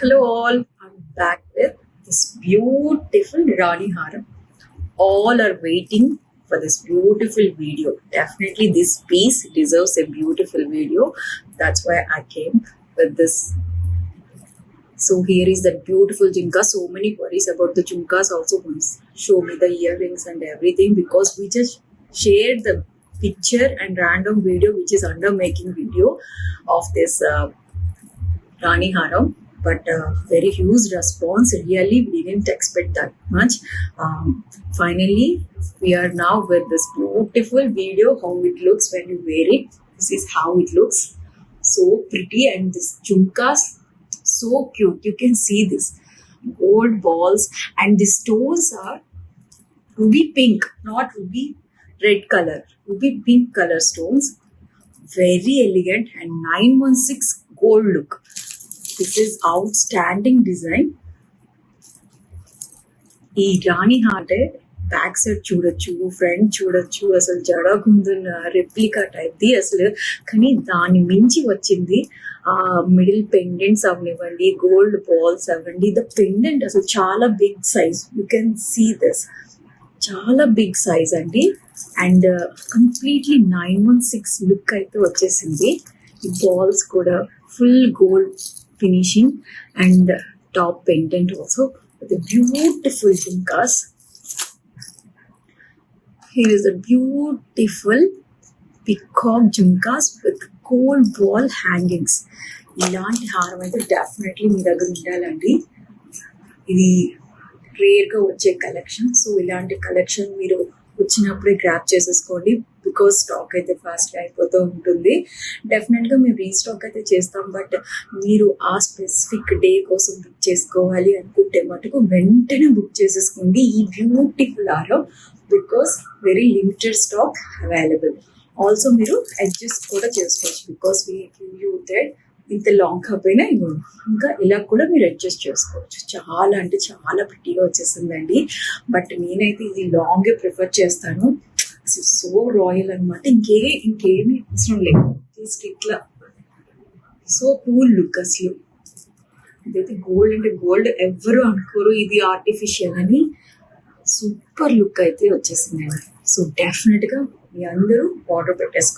Hello all, I'm back with this beautiful Rani Haram. All are waiting for this beautiful video. Definitely this piece deserves a beautiful video. That's why I came with this. So here is that beautiful jhumka. So many queries about the jhumkas also. Once show me the earrings and everything, because we just shared the picture and random video which is under making video of this Rani Haram, but very huge response. Really, we didn't expect that much. Finally, we are now with this beautiful video, how it looks when you wear it. This is how it looks. So pretty, and this jhumkas, so cute. You can see this gold balls, and the stones are ruby pink, not ruby red color, ruby pink color stones. Very elegant and 916 gold look. This is outstanding design. ఈ రాణి heart back side చూడొచ్చు, front చూడొచ్చు, అసలు జడగుందున్న replica టైప్ది అసలు. కానీ దాన్ని మించి వచ్చింది ఆ మిడిల్ పెండెంట్స్ అవనివ్వండి, గోల్డ్ బాల్స్ అవ్వండి. ద పెండెంట్ అసలు చాలా big size. You can see this, చాలా బిగ్ సైజ్ అండి. అండ్ కంప్లీట్లీ 916 లుక్ అయితే వచ్చేసింది. ఈ బాల్స్ కూడా full gold finishing, and top pendant also with a beautiful jhumkas. Here is a beautiful peacock jhumkas with gold ball hangings. ఇలాంటి హారం అయితే definitely మీ దగ్గర ఉండాలండి. ఇది రేర్గా వచ్చే కలెక్షన్. సో ఇలాంటి కలెక్షన్ మీరు వచ్చినప్పుడే గ్రాప్ చేసేసుకోండి, బికాస్ స్టాక్ అయితే ఫాస్ట్గా అయిపోతూ ఉంటుంది. డెఫినెట్గా మేము రీస్టాక్ అయితే చేస్తాం, బట్ మీరు ఆ స్పెసిఫిక్ డే కోసం బుక్ చేసుకోవాలి అనుకుంటే మటుకు వెంటనే బుక్ చేసేసుకోండి ఈ బ్యూటిఫుల్ హారం, because very limited stock available. Also మీరు అడ్జస్ట్ కూడా చేసుకోవచ్చు, because we give you that ఇంత లాంగ్ కాకపోయినా ఇంకా ఇలా కూడా మీరు అడ్జస్ట్ చేసుకోవచ్చు. చాలా అంటే చాలా ప్రిటీగా వచ్చేసిందండి. బట్ నేనైతే ఇది లాంగే ప్రిఫర్ చేస్తాను. అసలు సో రాయల్ అనమాట. ఇంకేమి అవసరం లేదు, జస్ట్ ఇట్లా సో కూల్ లుక్. అసలు ఇదైతే గోల్డ్ అంటే గోల్డ్ ఎవ్వరు అనుకోరు ఇది ఆర్టిఫిషియల్ అని. సూపర్ లుక్ అయితే వచ్చేసిందండి. సో డెఫినెట్గా మీ అందరూ ఆర్డర్ పెట్టేసుకోండి.